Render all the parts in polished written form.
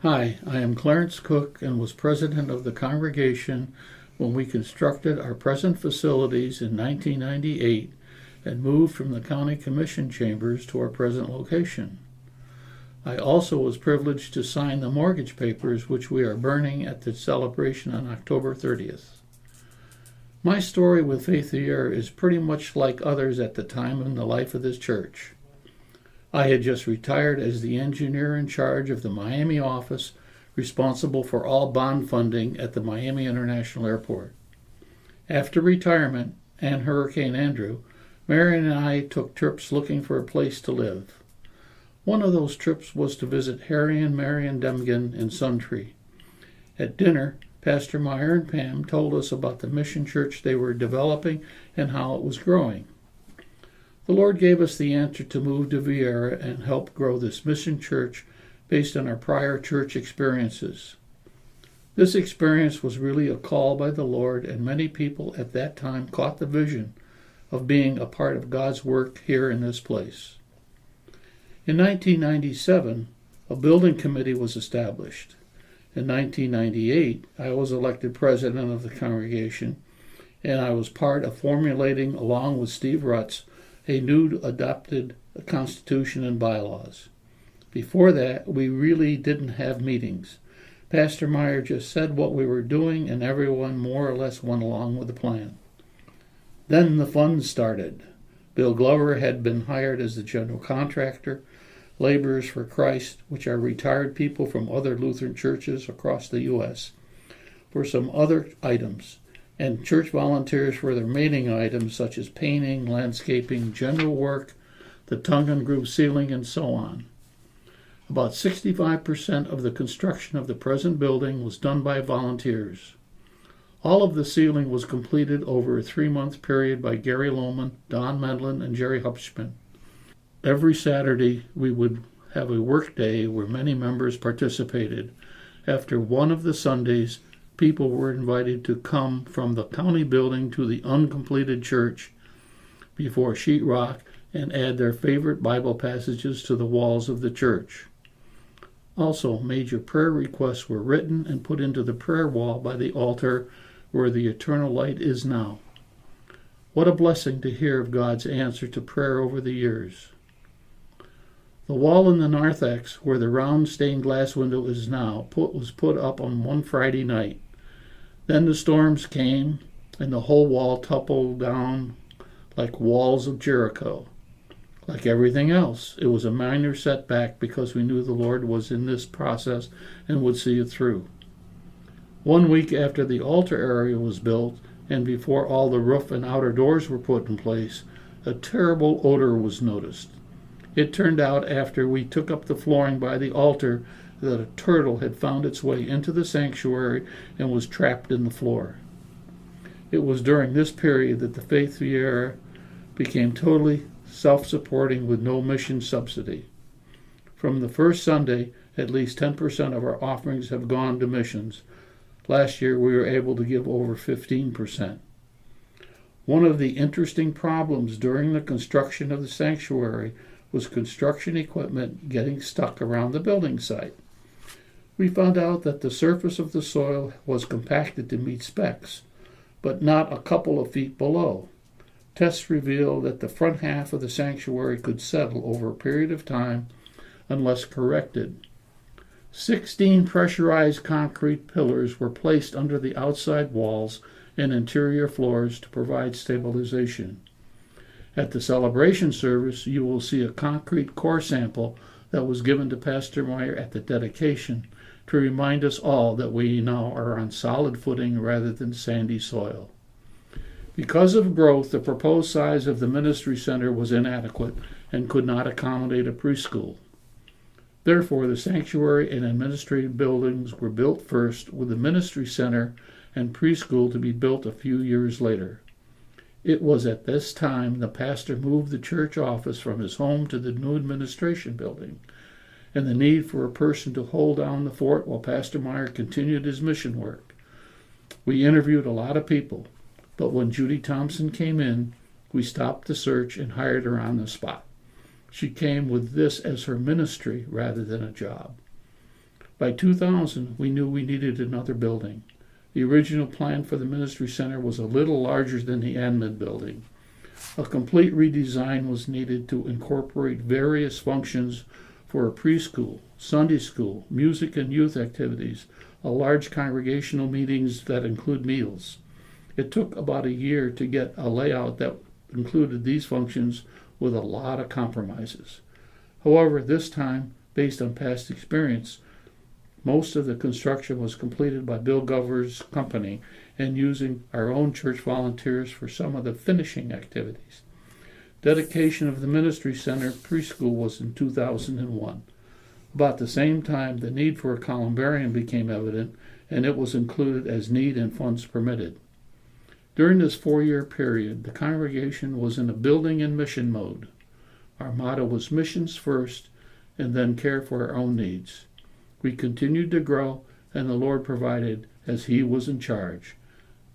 Hi, I am Clarence Cook and was president of the congregation when we constructed our present facilities in 1998 and moved from the county commission chambers to our present location. I also was privileged to sign the mortgage papers which we are burning at the celebration on October 30th. My story with Faith the Year is pretty much like others at the time in the life of this church. I had just retired as the engineer in charge of the Miami office responsible for all bond funding at the Miami International Airport. After retirement and Hurricane Andrew, Marion and I took trips looking for a place to live. One of those trips was to visit Harry and Marion Demgen in Suntree. At dinner, Pastor Meyer and Pam told us about the mission church they were developing and how it was growing. The Lord gave us the answer to move to Viera and help grow this mission church based on our prior church experiences. This experience was really a call by the Lord, and many people at that time caught the vision of being a part of God's work here in this place. In 1997, a building committee was established. In 1998, I was elected president of the congregation, and I was part of formulating, along with Steve Rutz, a new adopted constitution and bylaws. Before that, we really didn't have meetings. Pastor Meyer just said what we were doing, and everyone more or less went along with the plan. Then the fun started. Bill Glover had been hired as the general contractor. Laborers for Christ, which are retired people from other Lutheran churches across the U.S., for some other items, and church volunteers for the remaining items such as painting, landscaping, general work, the tongue and groove ceiling, and so on. About 65% of the construction of the present building was done by volunteers. All of the ceiling was completed over a 3-month period by Gary Lohman, Don Medlin, and Jerry Hupschman. Every Saturday we would have a work day where many members participated. After one of the Sundays, people were invited to come from the county building to the uncompleted church before sheetrock and add their favorite Bible passages to the walls of the church. Also, major prayer requests were written and put into the prayer wall by the altar where the eternal light is now. What a blessing to hear of God's answer to prayer over the years. The wall in the narthex, where the round stained glass window is now, was put up on one Friday night. Then the storms came, and the whole wall toppled down like walls of Jericho. Like everything else, it was a minor setback because we knew the Lord was in this process and would see it through. 1 week after the altar area was built, and before all the roof and outer doors were put in place, a terrible odor was noticed. It turned out after we took up the flooring by the altar that a turtle had found its way into the sanctuary and was trapped in the floor. It was during this period that the Faith Viera became totally self-supporting with no mission subsidy. From the first Sunday, at least 10% of our offerings have gone to missions. Last year, we were able to give over 15%. One of the interesting problems during the construction of the sanctuary was construction equipment getting stuck around the building site. We found out that the surface of the soil was compacted to meet specs, but not a couple of feet below. Tests revealed that the front half of the sanctuary could settle over a period of time unless corrected. 16 pressurized concrete pillars were placed under the outside walls and interior floors to provide stabilization. At the celebration service, you will see a concrete core sample that was given to Pastor Meyer at the dedication to remind us all that we now are on solid footing rather than sandy soil. Because of growth, the proposed size of the ministry center was inadequate and could not accommodate a preschool. Therefore, the sanctuary and administrative buildings were built first, with the ministry center and preschool to be built a few years later. It was at this time the pastor moved the church office from his home to the new administration building, and the need for a person to hold down the fort while Pastor Meyer continued his mission work. We interviewed a lot of people, but when Judy Thompson came in, we stopped the search and hired her on the spot. She came with this as her ministry rather than a job. By 2000, we knew we needed another building. The original plan for the ministry center was a little larger than the admin building. A complete redesign was needed to incorporate various functions for a preschool, Sunday school, music and youth activities, a large congregational meetings that include meals. It took about a year to get a layout that included these functions with a lot of compromises. However, this time, based on past experience, most of the construction was completed by Bill Gover's company and using our own church volunteers for some of the finishing activities. Dedication of the Ministry Center preschool was in 2001. About the same time, the need for a columbarium became evident, and it was included as need and funds permitted. During this 4-year period, the congregation was in a building and mission mode. Our motto was missions first, and then care for our own needs. We continued to grow, and the Lord provided as He was in charge.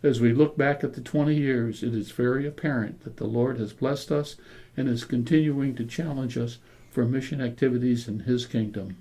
As we look back at the 20 years, it is very apparent that the Lord has blessed us and is continuing to challenge us for mission activities in His kingdom.